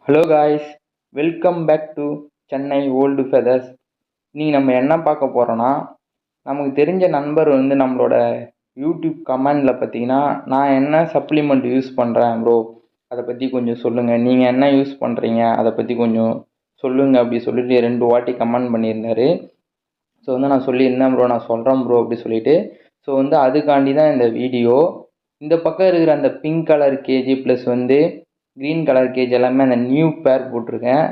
Hello guys, welcome back to Chennai old feathers. இன்றைக்கி நம்ம என்ன பார்க்க போகிறோன்னா, நமக்கு தெரிஞ்ச நண்பர் நம்மளோட யூடியூப் கமெண்டில் பார்த்தீங்கன்னா, நான் என்ன சப்ளிமெண்ட் யூஸ் பண்ணுறேன் ப்ரோ, அதை பற்றி கொஞ்சம் சொல்லுங்கள், நீங்கள் என்ன யூஸ் பண்ணுறீங்க அதை பற்றி கொஞ்சம் சொல்லுங்கள் அப்படி சொல்லிட்டு 2 வாட்டி கமெண்ட் பண்ணியிருந்தார். ஸோ நான் சொல்லியிருந்தேன் ப்ரோ, நான் சொல்கிறேன் ப்ரோ அப்படி சொல்லிட்டு. ஸோ அதுக்காண்டி தான் இந்த வீடியோ. இந்த பக்கம் இருக்கிற அந்த pink colour cage plus green colour cage எல்லாமே அந்த நியூ பேர் போட்டிருக்கேன்.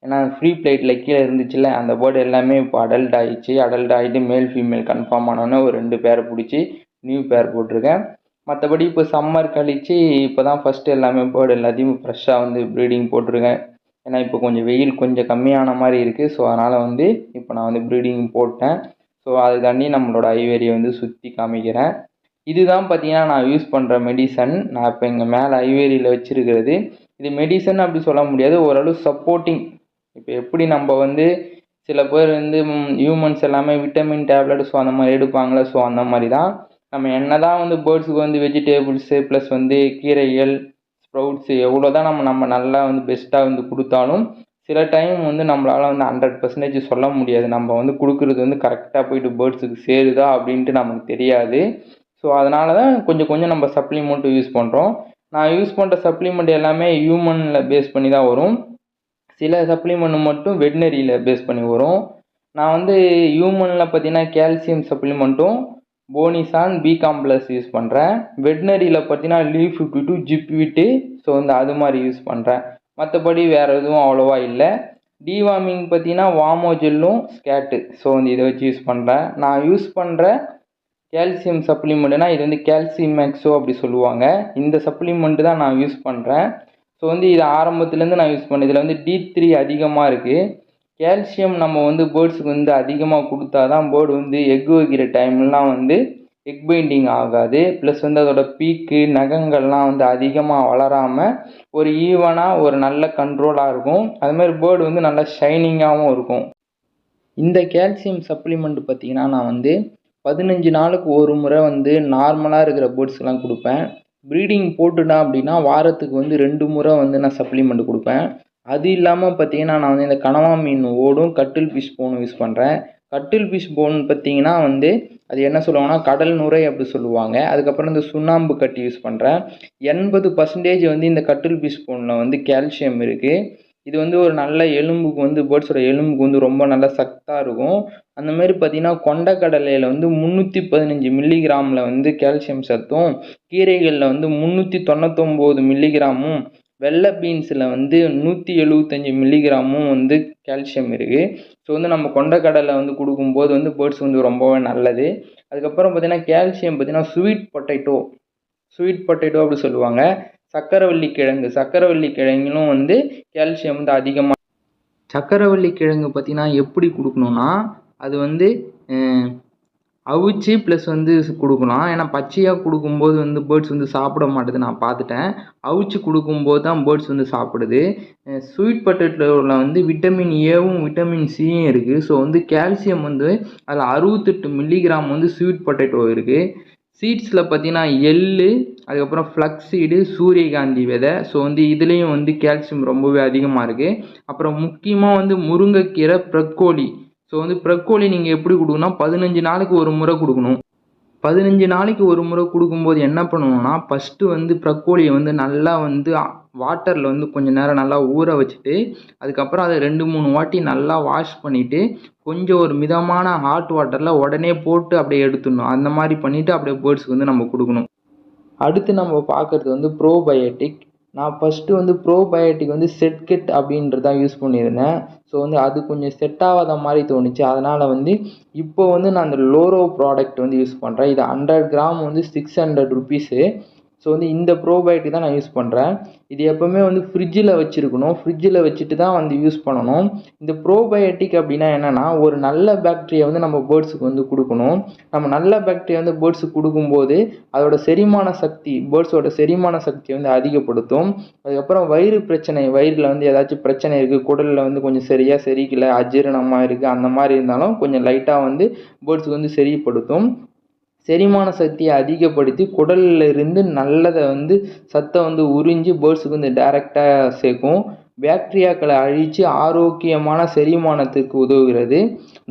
ஏன்னா ஃப்ரீ பிளைட்டில் கீழே இருந்துச்சுல்ல, அந்த பேர்டு எல்லாமே இப்போ அடல்ட் ஆகிடுச்சு. அடல்ட் ஆகிட்டு மேல் ஃபீமேல் கன்ஃபார்ம் ஆனோன்னே ஒரு 2 பேரை பிடிச்சி நியூ பேர் போட்டிருக்கேன். மற்றபடி இப்போ சம்மர் கழித்து இப்போ தான் ஃபஸ்ட்டு எல்லாமே பேர்டு எல்லாத்தையும் ஃப்ரெஷ்ஷாக ப்ரீடிங் போட்டிருக்கேன். ஏன்னா இப்போ கொஞ்சம் வெயில் கொஞ்சம் கம்மியான மாதிரி இருக்குது. ஸோ அதனால் இப்போ நான் ப்ரீடிங் போட்டேன். ஸோ அதுக்காண்டி நம்மளோட ஐவேரியை சுற்றி காமிக்கிறேன். இதுதான் பார்த்தீங்கன்னா நான் யூஸ் பண்ணுற மெடிசன். நான் இப்போ இங்கே மேலே ஐவேரியில் வச்சுருக்கிறது இது மெடிசன் அப்படி சொல்ல முடியாது, ஓரளவு சப்போர்ட்டிங். இப்போ எப்படி நம்ம சில பேர் ஹியூமன்ஸ் எல்லாமே விட்டமின் டேப்லெட் ஸோ அந்த மாதிரி எடுப்பாங்களே, ஸோ அந்த மாதிரி தான் நம்ம என்ன தான் பேர்ட்ஸுக்கு வெஜிடேபிள்ஸு ப்ளஸ் கீரைகள் ஸ்ப்ரவுட்ஸு எவ்வளோ தான் நம்ம நல்லா பெஸ்ட்டாக கொடுத்தாலும் சில டைம் நம்மளால் 100% சொல்ல முடியாது. நம்ம கொடுக்குறது கரெக்டாக போயிட்டு பேர்ட்ஸுக்கு சேருதா அப்படின்ட்டு நமக்கு தெரியாது. ஸோ அதனால தான் கொஞ்சம் கொஞ்சம் நம்ம சப்ளிமெண்ட்டு யூஸ் பண்ணுறோம். நான் யூஸ் பண்ணுற சப்ளிமெண்ட் எல்லாமே ஹியூமனில் பேஸ் பண்ணி தான் வரும். சில சப்ளிமெண்ட் மட்டும் வெட்னரியில் பேஸ் பண்ணி வரும். நான் ஹியூமனில் பார்த்தீங்கன்னா கால்சியம் சப்ளிமெண்ட்டும் போனிசான் பி காம்ப்ளெக்ஸ் யூஸ் பண்ணுறேன். வெட்னரியில் பார்த்தீங்கன்னா லீஃப் 52 ஜிப்விட்டு ஸோ அது மாதிரி யூஸ் பண்ணுறேன். மற்றபடி வேறு எதுவும் அவ்வளோவா இல்லை. டிவார்மிங் பார்த்தீங்கன்னா வாமோஜெல்லும் ஸ்கேட்டு ஸோ இதை வச்சு யூஸ் பண்ணுறேன். நான் யூஸ் பண்ணுற கால்சியம் சப்ளிமெண்ட்னா இது calcimaxோ அப்படி சொல்லுவாங்க. இந்த சப்ளிமெண்ட்டு தான் நான் யூஸ் பண்ணுறேன். ஸோ இது ஆரம்பத்துலேருந்து நான் யூஸ் பண்ணேன். இதில் D3 அதிகமாக இருக்குது. கால்சியம் நம்ம பேர்ட்ஸுக்கு அதிகமாக கொடுத்தா தான் பேர்டு எக் வைக்கிற டைம்லாம் எக் பைண்டிங் ஆகாது. ப்ளஸ் அதோட பீக்கு நகங்கள்லாம் அதிகமாக வளராமல் ஒரு ஈவனாக ஒரு நல்ல கண்ட்ரோலாக இருக்கும். அதுமாதிரி பேர்டு நல்லா ஷைனிங்காகவும் இருக்கும். இந்த கால்சியம் சப்ளிமெண்ட் பார்த்திங்கன்னா நான் 15 நாளுக்கு ஒரு முறை நார்மலாக இருக்கிற பேர்ட்ஸ்லாம் கொடுப்பேன். ப்ரீடிங் போட்டுட்டேன் அப்படின்னா வாரத்துக்கு 2 முறை நான் சப்ளிமெண்ட் கொடுப்பேன். அது இல்லாமல் பார்த்தீங்கன்னா நான் இந்த கனவா மீன் ஓடும் கட்டில் ஃபிஷ் போனும் யூஸ் பண்ணுறேன். கட்டில் ஃபிஷ் போன் பார்த்தீங்கன்னா அது என்ன சொல்லுவாங்கன்னா கடல் நுரை அப்படி சொல்லுவாங்க. அதுக்கப்புறம் இந்த சுண்ணாம்பு கட்டி யூஸ் பண்ணுறேன். 80% இந்த கட்டில் ஃபிஷ் போனில் கால்சியம் இருக்குது. இது ஒரு நல்ல எலும்புக்கு பேர்ட்ஸோட எலும்புக்கு ரொம்ப நல்ல சத்தாக இருக்கும். அந்தமாரி பார்த்தீங்கன்னா கொண்டக்கடலையில் 315 மில்லிகிராமில் கால்சியம் சத்தும், கீரைகளில் 399 மில்லிகிராமும், வெள்ளை பீன்ஸில் 175 மில்லிகிராமும் கால்சியம் இருக்குது. ஸோ நம்ம கொண்டக்கடலை கொடுக்கும்போது பேர்ட்ஸ் ரொம்பவே நல்லது. அதுக்கப்புறம் பார்த்தீங்கன்னா கால்சியம் பார்த்தீங்கன்னா ஸ்வீட் பொட்டேட்டோ அப்படி சொல்லுவாங்க. சக்கரவள்ளி கிழங்கிலும் கால்சியம் அதிகமாக. சக்கரவள்ளி கிழங்கு பார்த்தீங்கன்னா எப்படி கொடுக்கணுன்னா அது அவிச்சு ப்ளஸ் கொடுக்கணும். ஏன்னா பச்சையாக கொடுக்கும்போது பேர்ட்ஸ் சாப்பிட மாட்டேது, நான் பார்த்துட்டேன். அவிச்சு கொடுக்கும்போது தான் பேர்ட்ஸ் சாப்பிடுது. ஸ்வீட் பொட்டேட்டோவில் விட்டமின் ஏவும் விட்டமின் சியும் இருக்குது. ஸோ கால்சியம் அதில் 68 மில்லிகிராம் ஸ்வீட் பொட்டேட்டோ இருக்குது. சீட்ஸில் பார்த்தீங்கன்னா எள்ளு, அதுக்கப்புறம் ஃப்ளக்ஸ் சீடு, சூரியகாந்தி விதை. ஸோ இதுலேயும் கால்சியம் ரொம்பவே அதிகமாக இருக்குது. அப்புறம் முக்கியமாக முருங்கைக்கீரை, ப்ரக்கோலி. ஸோ ப்ரக்கோலி நீங்கள் எப்படி கொடுக்கணும்னா 15 நாளைக்கு ஒரு முறை கொடுக்கணும். 15 நாளைக்கு ஒரு முறை கொடுக்கும்போது என்ன பண்ணணும்னா ஃபஸ்ட்டு ப்ரக்கோலியை நல்லா வாட்டரில் கொஞ்சம் நேரம் நல்லா ஊற வச்சுட்டு அதுக்கப்புறம் அதை 2-3 வாட்டி நல்லா வாஷ் பண்ணிவிட்டு கொஞ்சம் ஒரு மிதமான ஹாட் வாட்டரில் உடனே போட்டு அப்படியே எடுத்துடணும். அந்த மாதிரி பண்ணிவிட்டு அப்படியே பேர்ட்ஸுக்கு நம்ம கொடுக்கணும். அடுத்து நம்ம பார்க்குறது ப்ரோபயோட்டிக். நான் ஃபஸ்ட்டு ப்ரோபயோட்டிக் செட்கெட் அப்படின்றதான் யூஸ் பண்ணியிருந்தேன். ஸோ அது கொஞ்சம் செட் ஆகாத மாதிரி தோணுச்சு. அதனால் இப்போ நான் அந்த லோரோ ப்ராடக்ட் யூஸ் பண்ணுறேன். இது 100 கிராம் 600 ருபீஸு. ஸோ இந்த ப்ரோபயோட்டிக் தான் நான் யூஸ் பண்ணுறேன். இது எப்போவுமே ஃப்ரிட்ஜில் வச்சுருக்கணும். ஃப்ரிட்ஜில் வச்சுட்டு தான் யூஸ் பண்ணணும். இந்த ப்ரோபயோட்டிக் அப்படின்னா என்னென்னா ஒரு நல்ல பாக்டீரியா நம்ம பேர்ட்ஸுக்கு கொடுக்கணும். நம்ம நல்ல பாக்டீரியா பேர்ட்ஸுக்கு கொடுக்கும்போது அதோட செரிமான சக்தி பேர்ட்ஸோட செரிமான சக்தியை அதிகப்படுத்தும். அதுக்கப்புறம் வயிறு பிரச்சனை, வயிறில் ஏதாச்சும் பிரச்சனை இருக்குது, குடலில் கொஞ்சம் சரியாக செரிக்கலை, அஜீரணமாக இருக்குது, அந்த மாதிரி இருந்தாலும் கொஞ்சம் லைட்டாக பேர்ட்ஸுக்கு சரிப்படுத்தும். செரிமான சக்தியை அதிகப்படுத்தி குடலில் இருந்து நல்லதை வந்து சத்தை வந்து உறிஞ்சி பேர்ட்ஸுக்கு வந்து டைரெக்டாக சேர்க்கும். பாக்டீரியாக்களை அழித்து ஆரோக்கியமான செரிமானத்துக்கு உதவுகிறது.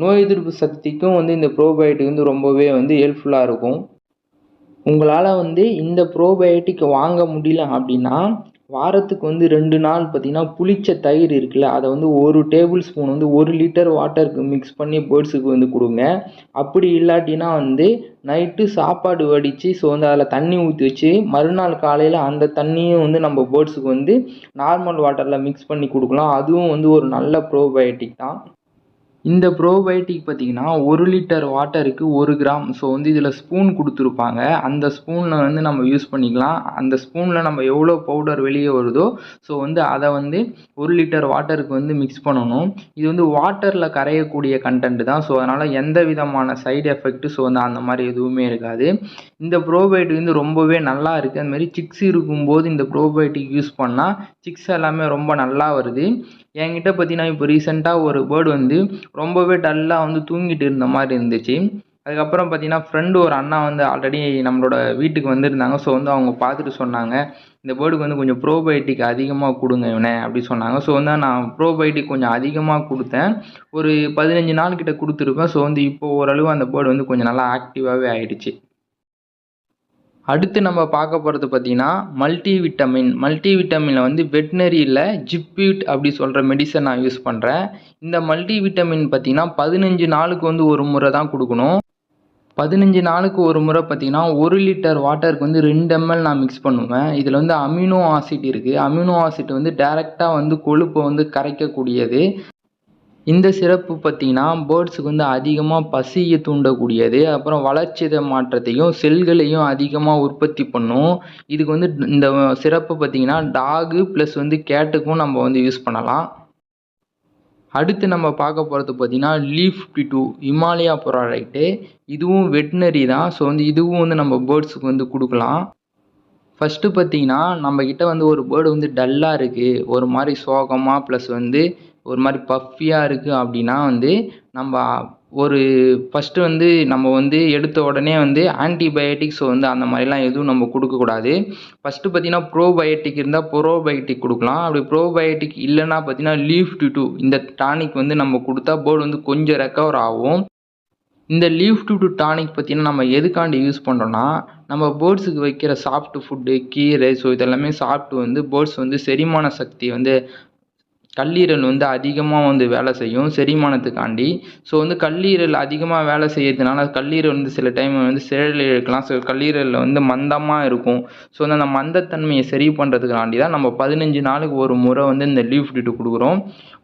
நோய் எதிர்ப்பு சக்திக்கும் வந்து இந்த ப்ரோபயோட்டிக் வந்து ரொம்பவே வந்து ஹெல்ப்ஃபுல்லாக இருக்கும். உங்களால் வந்து இந்த ப்ரோபயோட்டிக் வாங்க முடியல அப்படின்னா வாரத்துக்கு வந்து 2 நாள் பார்த்தீங்கன்னா புளிச்ச தயிர் இருக்குல்ல, அதை வந்து 1 டேபிள் ஸ்பூன் வந்து 1 லிட்டர் வாட்டருக்கு மிக்ஸ் பண்ணி பேர்ட்ஸுக்கு வந்து கொடுங்க. அப்படி இல்லாட்டினா வந்து நைட்டு சாப்பாடு வடித்து வந்து அதில் தண்ணி ஊற்றி வச்சு மறுநாள் காலையில் அந்த தண்ணியும் வந்து நம்ம பேர்ட்ஸுக்கு வந்து நார்மல் வாட்டரில் மிக்ஸ் பண்ணி கொடுக்கலாம். அதுவும் வந்து ஒரு நல்ல ப்ரோபயோட்டிக் தான். இந்த ப்ரோபயோட்டிக் பார்த்தீங்கன்னா 1 லிட்டர் வாட்டருக்கு 1 கிராம். வந்து இதில் ஸ்பூன் கொடுத்துருப்பாங்க. அந்த ஸ்பூனில் வந்து நம்ம யூஸ் பண்ணிக்கலாம். அந்த ஸ்பூனில் நம்ம எவ்வளோ பவுடர் வெளியே வருதோ வந்து அதை வந்து 1 லிட்டர் வாட்டருக்கு வந்து மிக்ஸ் பண்ணணும். இது வந்து வாட்டரில் கரையக்கூடிய கண்டென்ட் தான். அதனால் எந்த விதமான சைடு எஃபெக்ட் வந்து அந்த மாதிரி எதுவுமே இருக்காது. இந்த ப்ரோபயோட்டிக் வந்து ரொம்பவே நல்லா இருக்குது. அதுமாதிரி சிக்ஸ் இருக்கும்போது இந்த ப்ரோபயோட்டிக் யூஸ் பண்ணால் சிக்ஸ் எல்லாமே ரொம்ப நல்லா வருது. என்கிட்ட பார்த்தீங்கன்னா இப்போ ரீசெண்டாக ஒரு பேர்டு வந்து ரொம்பவே டல்லாக வந்து தூங்கிட்டு இருந்த மாதிரி இருந்துச்சு. அதுக்கப்புறம் பார்த்தீங்கன்னா ஃப்ரெண்டு ஒரு அண்ணா வந்து ஆல்ரெடி நம்மளோட வீட்டுக்கு வந்திருந்தாங்க. வந்து அவங்க பார்த்துட்டு சொன்னாங்க, இந்த பேர்டுக்கு வந்து கொஞ்சம் ப்ரோபயோட்டிக் அதிகமாக கொடுங்க இவனை அப்படி சொன்னாங்க. வந்து நான் ப்ரோபயோட்டிக் கொஞ்சம் அதிகமாக கொடுத்தேன். ஒரு 15 நாள் கிட்ட கொடுத்துருப்பேன். வந்து இப்போ ஓரளவு அந்த பேர்டு வந்து கொஞ்சம் நல்லா ஆக்டிவாகவே ஆயிடுச்சு. அடுத்து நம்ம பார்க்க போகிறது பார்த்தீங்கன்னா மல்டிவிட்டமினில் வந்து வெட்னரியில் ஜிப்விட் அப்படி சொல்கிற மெடிசன் நான் யூஸ் பண்ணுறேன். இந்த மல்டிவிட்டமின் பார்த்தீங்கன்னா 15 நாளுக்கு வந்து ஒரு முறை தான் கொடுக்கணும். 15 நாளுக்கு ஒரு முறை பார்த்தீங்கன்னா 1 லிட்டர் வாட்டருக்கு வந்து 2 ml நான் மிக்ஸ் பண்ணுவேன். இதில் வந்து அமினோ ஆசிட் இருக்குது. அமினோ ஆசிட் வந்து டைரெக்டாக வந்து கொழுப்பை வந்து கரைக்கக்கூடியது. இந்த சிறப்பு பார்த்தீங்கன்னா பேர்ட்ஸுக்கு வந்து அதிகமாக பசியை தூண்டக்கூடியது. அப்புறம் வளர்ச்சிதை மாற்றத்தையும் செல்களையும் அதிகமாக உற்பத்தி பண்ணும். இதுக்கு வந்து இந்த சிறப்பு பார்த்தீங்கன்னா டாகு ப்ளஸ் வந்து கேட்டுக்கும் நம்ம வந்து யூஸ் பண்ணலாம். அடுத்து நம்ம பார்க்க போகிறது பார்த்தீங்கன்னா லீஃப் பிட்டு இமாலயா ப்ராடக்ட்டு. இதுவும் வெட்னரி தான். வந்து இதுவும் வந்து நம்ம பேர்ட்ஸுக்கு வந்து கொடுக்கலாம். ஃபஸ்ட்டு பார்த்தீங்கன்னா நம்மக்கிட்ட வந்து ஒரு பேர்டு வந்து டல்லாக இருக்குது, ஒரு மாதிரி சோகமாக ப்ளஸ் வந்து ஒரு மாதிரி பஃபியாக இருக்குது அப்படின்னா வந்து நம்ம ஃபஸ்ட்டு வந்து நம்ம வந்து எடுத்த உடனே வந்து ஆன்டிபயோட்டிக்ஸ் வந்து அந்த மாதிரிலாம் எதுவும் நம்ம கொடுக்கக்கூடாது. ஃபஸ்ட்டு பார்த்தீங்கன்னா ப்ரோபயோட்டிக் இருந்தால் ப்ரோபயோட்டிக் கொடுக்கலாம். அப்படி ப்ரோபயோட்டிக் இல்லைன்னா பார்த்தீங்கன்னா லீஃப் டிட்டு இந்த டானிக் வந்து நம்ம கொடுத்தா பேர்டு வந்து கொஞ்சம் ரெக்கவர் ஆகும். இந்த லீஃப் டிட்டு டானிக் பார்த்தீங்கன்னா நம்ம எதுக்காண்டி யூஸ் பண்ணுறோன்னா, நம்ம பேர்ட்ஸுக்கு வைக்கிற சாஃப்ட் ஃபுட்டு கீரை இதெல்லாமே சாப்பிட்டு வந்து பேர்ட்ஸ் வந்து செரிமான சக்தி வந்து கல்லீரல் வந்து அதிகமாக வந்து வேலை செய்யும் செரிமானத்துக்காண்டி. வந்து கல்லீரல் அதிகமாக வேலை செய்யறதுனால கல்லீரல் வந்து சில டைம் வந்து செயலிழக்கலாம். கல்லீரலில் வந்து மந்தமாக இருக்கும். வந்து அந்த மந்தத்தன்மையை சரி பண்ணுறதுக்காண்டி தான் நம்ம 15 நாளுக்கு ஒரு முறை வந்து இந்த லீஃப் டிட்டு கொடுக்குறோம்.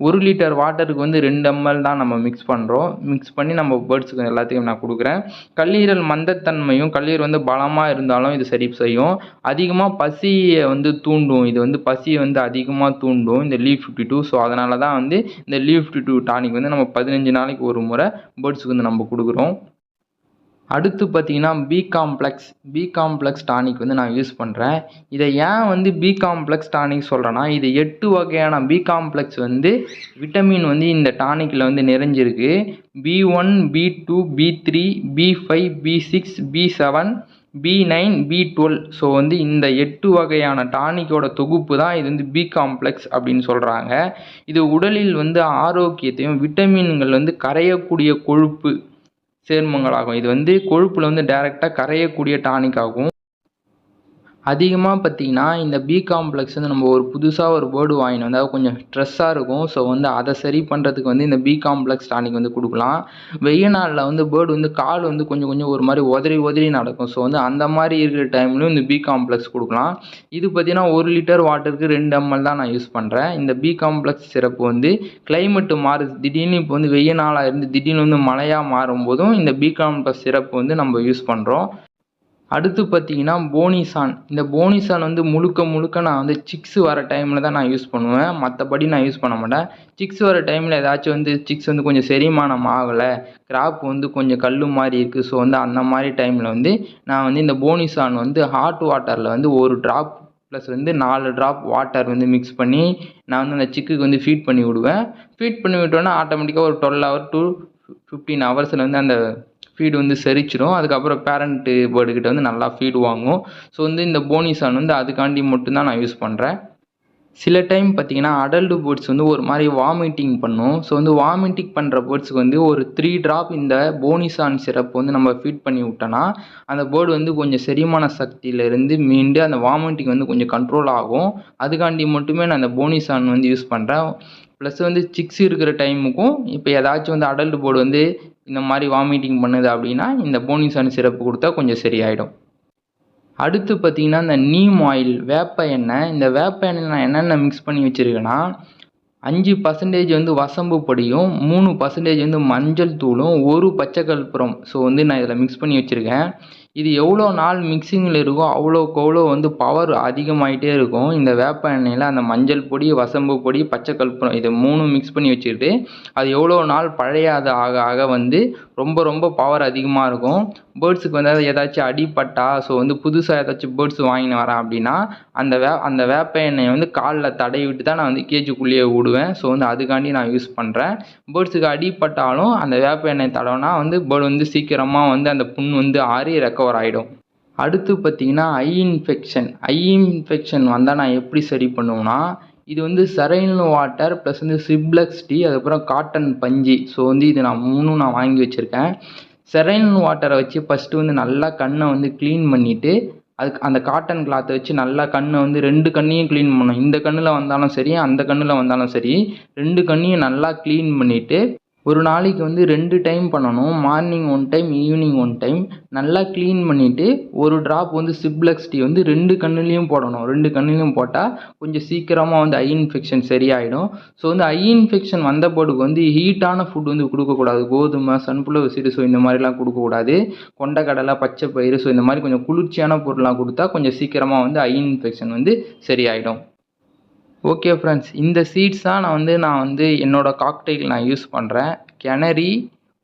1 லிட்டர் வாட்டருக்கு வந்து 2 ml தான் நம்ம மிக்ஸ் பண்ணுறோம். மிக்ஸ் பண்ணி நம்ம பேர்ட்ஸுக்கு எல்லாத்துக்கும் நான் கொடுக்குறேன். கல்லீரல் மந்தத்தன்மையும் கல்லீரல் வந்து பலமாக இருந்தாலும் இது சரி செய்யும். அதிகமாக பசியை வந்து தூண்டும். இது வந்து பசியை வந்து அதிகமாக தூண்டும் இந்த லீஃப் டிட்டு. அதனால தான் வந்து இந்த லீஃப் டிட்டு டானிக் வந்து நம்ம 15 நாளைக்கு ஒரு முறை பேர்ட்ஸுக்கு வந்து நம்ம கொடுக்குறோம். அடுத்து பார்த்தீங்கன்னா பி காம்ப்ளெக்ஸ் டானிக் வந்து நான் யூஸ் பண்ணுறேன். இதை ஏன் வந்து பி காம்ப்ளெக்ஸ் டானிக் சொல்கிறேன்னா, இது 8 வகையான பி காம்ப்ளெக்ஸ் வந்து விட்டமின் வந்து இந்த டானிக்கில் வந்து நிறைஞ்சிருக்கு. B1, B2, B3, B5, B6, B7, B9, B12. வந்து இந்த 8 வகையான டானிக்கோட தொகுப்பு தான் இது வந்து பி காம்ப்ளெக்ஸ் அப்படின்னு சொல்கிறாங்க. இது உடலில் வந்து ஆரோக்கியத்தையும் விட்டமின்கள் வந்து கரையக்கூடிய கொழுப்பு சேர்மங்களாகும். இது வந்து கொழுப்பில் வந்து டைரெக்டாக கரையக்கூடிய டானிக் ஆகும். அதிகமாக பார்த்தீங்கன்னா இந்த பி காம்ப்ளெக்ஸ் வந்து நம்ம ஒரு புதுசாக ஒரு பேர்டு வாங்கிட்டு வந்தால் கொஞ்சம் ஸ்ட்ரெஸ்ஸாக இருக்கும். வந்து அதை சரி பண்ணுறதுக்கு வந்து இந்த பி காம்ப்ளெக்ஸ் டானிக் வந்து கொடுக்கலாம். வெய்ய நாளில் வந்து பேர்டு வந்து கால் வந்து கொஞ்சம் ஒரு மாதிரி உதறி நடக்கும். வந்து அந்த மாதிரி இருக்கிற டைம்லையும் இந்த பி காம்ப்ளெக்ஸ் கொடுக்கலாம். இது பார்த்தீங்கன்னா 1 லிட்டர் வாட்டருக்கு 2 ml தான் நான் யூஸ் பண்ணுறேன். இந்த பி காம்ப்ளெக்ஸ் சிறப்பு வந்து கிளைமேட்டு மாறுது, திடீர்னு இப்போ வந்து வெய்ய நாளாக இருந்து திடீர்னு வந்து மழையாக மாறும்போதும் இந்த பி காம்ப்ளெக்ஸ் சிறப்பு வந்து நம்ம யூஸ் பண்ணுறோம். அடுத்து பார்த்தீங்கன்னா போனிசான். இந்த போனிசான் வந்து முழுக்க நான் வந்து சிக்ஸ் வர டைமில் தான் நான் யூஸ் பண்ணுவேன். மற்றபடி நான் யூஸ் பண்ண மாட்டேன். சிக்ஸ் வர டைமில் ஏதாச்சும் வந்து சிக்ஸ் வந்து கொஞ்சம் செரிமானம் ஆகலை, கிராப் வந்து கொஞ்சம் கல் மாதிரி இருக்குது. வந்து அந்த மாதிரி டைமில் வந்து நான் வந்து இந்த போனிசான் வந்து ஹாட் வாட்டரில் வந்து 1 ட்ராப் ப்ளஸ் வந்து 4 ட்ராப் வாட்டர் வந்து மிக்ஸ் பண்ணி நான் வந்து அந்த சிக்குக்கு வந்து ஃபீட் பண்ணி விடுவேன். ஃபீட் பண்ணி விட்டோன்னா ஆட்டோமேட்டிக்காக ஒரு 12 hour to 15 hours வந்து அந்த ஃபீடு வந்து செரிச்சிடும். அதுக்கப்புறம் பேரண்ட்டு பேர்டுக்கிட்ட வந்து நல்லா ஃபீடு வாங்கும். ஸோ வந்து இந்த போனிசான் வந்து அதுக்காண்டி மட்டும்தான் நான் யூஸ் பண்ணுறேன். சில டைம் பார்த்தீங்கன்னா அடல்ட் பேர்ட்ஸ் வந்து ஒரு மாதிரி வாமிட்டிங் பண்ணும். ஸோ வந்து வாமிட்டிங் பண்ணுற பேர்ட்ஸுக்கு வந்து ஒரு 3 ட்ராப் இந்த போனிசான் சிரப் வந்து நம்ம ஃபீட் பண்ணி விட்டோன்னா அந்த பேர்டு வந்து கொஞ்சம் செரிமான சக்தியிலேருந்து மீண்டு அந்த வாமிட்டிங் வந்து கொஞ்சம் கண்ட்ரோல் ஆகும். அதுக்காண்டி மட்டுமே நான் அந்த போனிசான் வந்து யூஸ் பண்ணுறேன். ப்ளஸ் வந்து சிக்ஸ் இருக்கிற டைமுக்கும் இப்போ ஏதாச்சும் வந்து அடல்ட் பேர்டு வந்து இந்த மாதிரி வாமிட்டிங் பண்ணுது அப்படின்னா இந்த போனிசான் சிரப்பு கொடுத்தா கொஞ்சம் சரியாயிடும். அடுத்து பார்த்தீங்கன்னா இந்த நீம் ஆயில் வேப்ப எண்ணெய். இந்த வேப்ப எண்ணெயில் நான் என்னென்ன மிக்ஸ் பண்ணி வச்சுருக்கேன்னா 5% வந்து வசம்பு பொடியும் 3% வந்து மஞ்சள் தூளும் 1 பச்சை கற்பூரம் ஸோ வந்து நான் இதில் மிக்ஸ் பண்ணி வச்சுருக்கேன். இது எவ்வளோ நாள் மிக்சிங்கில் இருக்கோ அவ்வளோக்கு அவ்வளோ வந்து பவர் அதிகமாகிட்டே இருக்கும். இந்த வேப்ப எண்ணெயில் அந்த மஞ்சள் பொடி, வசம்பு பொடி, பச்சை கற்பூரம் இது 3 மிக்ஸ் பண்ணி வச்சுக்கிட்டு அது எவ்வளோ நாள் பழையாது ஆக ஆக வந்து ரொம்ப ரொம்ப பவர் அதிகமாக இருக்கும். பேர்ட்ஸுக்கு வந்து ஏதாச்சும் அடிப்பட்டா ஸோ வந்து புதுசாக ஏதாச்சும் பேர்ட்ஸ் வாங்கின்னு வரேன் அப்படின்னா அந்த வேப்ப எண்ணெயை வந்து காலில் தடவி விட்டு தான் நான் வந்து கேஜுக்குள்ளேயே விடுவேன். ஸோ வந்து அதுக்காண்டி நான் யூஸ் பண்ணுறேன். பேர்ட்ஸுக்கு அடிப்பட்டாலும் அந்த வேப்ப எண்ணெய் தடவினா வந்து பேர்டு வந்து சீக்கிரமாக வந்து அந்த புண் வந்து ஆறி ரெக்கவர் ஆகிடும். அடுத்து பார்த்தீங்கன்னா ஐ இன்ஃபெக்ஷன் வந்தால் நான் எப்படி சரி பண்ணுவேன்னா இது வந்து சரைன் வாட்டர் ப்ளஸ் வந்து சிப்ளக்ஸ் டீ அதுக்கப்புறம் காட்டன் பஞ்சு ஸோ வந்து இது நான் 3 நான் வாங்கி வச்சுருக்கேன். செரைன் வாட்டரை வச்சு ஃபஸ்ட்டு வந்து நல்லா கண்ணை வந்து க்ளீன் பண்ணிவிட்டு அதுக்கு அந்த காட்டன் கிளாத்தை வச்சு நல்லா கண்ணை வந்து 2 கண்ணையும் க்ளீன் பண்ணணும். இந்த கண்ணில் வந்தாலும் சரி அந்த கண்ணில் வந்தாலும் சரி 2 கண்ணையும் நல்லா க்ளீன் பண்ணிவிட்டு ஒரு நாளைக்கு வந்து 2 டைம் பண்ணணும். மார்னிங் 1 டைம் ஈவினிங் 1 டைம் நல்லா க்ளீன் பண்ணிவிட்டு ஒரு ட்ராப் வந்து சிப்ளக்ஸ் டீ வந்து 2 கண்ணுலேயும் போடணும். 2 கண்ணுலேயும் போட்டால் கொஞ்சம் சீக்கிரமாக வந்து ஐ இன்ஃபெக்ஷன் சரியாயிடும். ஸோ வந்து ஐ இன்ஃபெக்ஷன் வந்த போடுக்கு வந்து ஹீட்டான ஃபுட் வந்து கொடுக்கக்கூடாது. கோதுமை, சன்ஃப்ளவர் சீடு ஸோ இந்த மாதிரிலாம் கொடுக்கக்கூடாது. கொண்டக்கடலை, பச்சை பயிறு ஸோ இந்த மாதிரி கொஞ்சம் குளிர்ச்சியான பொருள்லாம் கொடுத்தா கொஞ்சம் சீக்கிரமாக வந்து ஐ இன்ஃபெக்ஷன் வந்து சரியாயிடும். ஓகே ஃப்ரெண்ட்ஸ், இந்த சீட்ஸ் தான் நான் வந்து என்னோடய காக்டெயில் நான் யூஸ் பண்ணுறேன். கிணறி,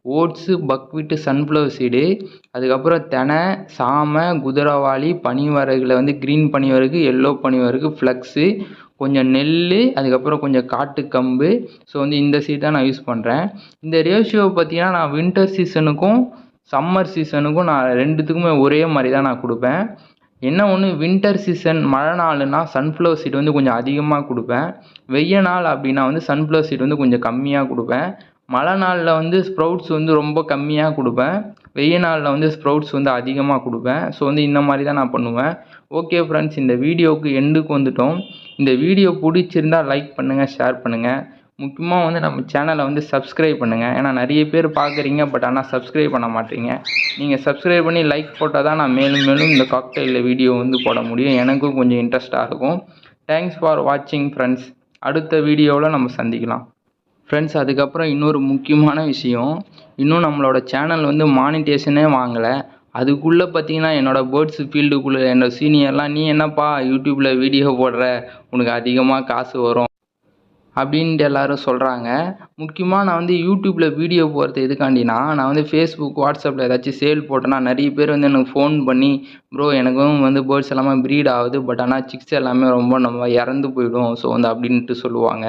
ஓட்ஸு, பக்வீட்டு, சன்ஃப்ளவர் சீடு, அதுக்கப்புறம் தெனை, சாமை, குதிரைவாலி, பனிவரகுல வந்து க்ரீன் பனிவரகு, எல்லோ பனிவரகு, ஃப்ளக்ஸு, கொஞ்சம் நெல், அதுக்கப்புறம் கொஞ்சம் காட்டுக்கம்பு ஸோ வந்து இந்த சீட் தான் நான் யூஸ் பண்ணுறேன். இந்த ரேஷியோ பார்த்தீங்கன்னா நான் வின்டர் சீசனுக்கும் சம்மர் சீசனுக்கும் நான் 2த்துக்குமே ஒரே மாதிரி தான் நான் கொடுப்பேன். என்ன ஒன்று வின்டர் சீசன் மழை நாள்னா சன்ஃப்ளவர் சீட் வந்து கொஞ்சம் அதிகமாக கொடுப்பேன். வெய்ய நாள் அப்படின்னா வந்து சன்ஃப்ளவர் சீட் வந்து கொஞ்சம் கம்மியாக கொடுப்பேன். மழை நாளில் வந்து ஸ்ப்ரவுட்ஸ் வந்து ரொம்ப கம்மியாக கொடுப்பேன். வெய்ய நாளில் வந்து ஸ்ப்ரவுட்ஸ் வந்து அதிகமாக கொடுப்பேன். ஸோ வந்து இந்த மாதிரி தான் நான் பண்ணுவேன். ஓகே ஃப்ரெண்ட்ஸ், இந்த வீடியோவுக்கு எண்டுக்கு வந்துட்டோம். இந்த வீடியோ பிடிச்சிருந்தால் லைக் பண்ணுங்கள், ஷேர் பண்ணுங்கள். முக்கியமாக வந்து நம்ம சேனலை வந்து சப்ஸ்கிரைப் பண்ணுங்கள். ஏன்னா நிறைய பேர் பார்க்குறீங்க பட் ஆனால் சப்ஸ்கிரைப் பண்ண மாட்டீங்க. நீங்கள் சப்ஸ்கிரைப் பண்ணி லைக் போட்டால் தான் நான் மேலும் மேலும் இந்த காக்டெயிலில் வீடியோ வந்து போட முடியும். எனக்கும் கொஞ்சம் இன்ட்ரெஸ்ட்டாக இருக்கும். தேங்க்ஸ் ஃபார் வாட்சிங் ஃப்ரெண்ட்ஸ். அடுத்த வீடியோவில் நம்ம சந்திக்கலாம் ஃப்ரெண்ட்ஸ். அதுக்கப்புறம் இன்னொரு முக்கியமான விஷயம், இன்னும் நம்மளோட சேனல் வந்து மானிட்டேஷனே வாங்கலை. அதுக்குள்ளே பார்த்தீங்கன்னா என்னோடய பேர்ட்ஸ் ஃபீல்டுக்குள்ளே என்னோடய சீனியர்லாம் நீ என்னப்பா யூடியூப்பில் வீடியோ போடுற, உனக்கு அதிகமாக காசு வரும் அப்படின்ட்டு எல்லோரும் சொல்கிறாங்க. முக்கியமாக நான் வந்து யூடியூப்பில் வீடியோ போடுறது எதுக்காண்டினா நான் வந்து ஃபேஸ்புக், வாட்ஸ்அப்பில் ஏதாச்சும் சேல் போட்டேன்னா நிறைய பேர் வந்து எனக்கு ஃபோன் பண்ணி ப்ரோ எனக்கும் வந்து பேர்ட்ஸ் எல்லாமே ப்ரீட் ஆகுது பட் ஆனால் சிக்ஸ் எல்லாமே ரொம்ப நம்ம இறந்து போயிடும் ஸோ வந்து அப்படின்ட்டு சொல்லுவாங்க.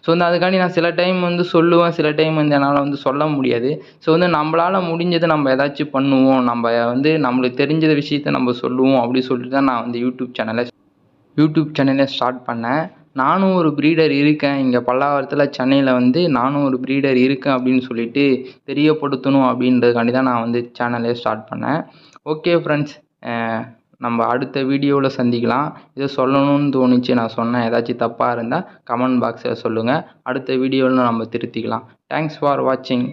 ஸோ வந்து அதுக்காண்டி நான் சில டைம் வந்து சொல்லுவேன், சில டைம் வந்து என்னால் வந்து சொல்ல முடியாது. ஸோ வந்து நம்மளால் முடிஞ்சதை நம்ம ஏதாச்சும் பண்ணுவோம், நம்ம வந்து நம்மளுக்கு தெரிஞ்ச விஷயத்த நம்ம சொல்லுவோம் அப்படி சொல்லிட்டு தான் நான் வந்து யூடியூப் சேனலை ஸ்டார்ட் பண்ணேன். நானும் ஒரு ப்ரீடர் இருக்கேன் இங்கே பல்லாவரத்தில் சென்னையில் வந்து நானும் ஒரு ப்ரீடர் இருக்கேன் அப்படின்னு சொல்லிட்டு தெரியப்படுத்தணும் அப்படின்றதுக்காண்டி தான் நான் வந்து சேனலே ஸ்டார்ட் பண்ணேன். ஓகே ஃப்ரெண்ட்ஸ், நம்ம அடுத்த வீடியோவில் சந்திக்கலாம். இதை சொல்லணும்னு தோணுச்சு, நான் சொன்னேன். ஏதாச்சும் தப்பாக இருந்தால் கமெண்ட் பாக்ஸில் சொல்லுங்கள். அடுத்த வீடியோவில் நம்ம திருத்திக்கலாம். தேங்க்ஸ் ஃபார் வாட்சிங்.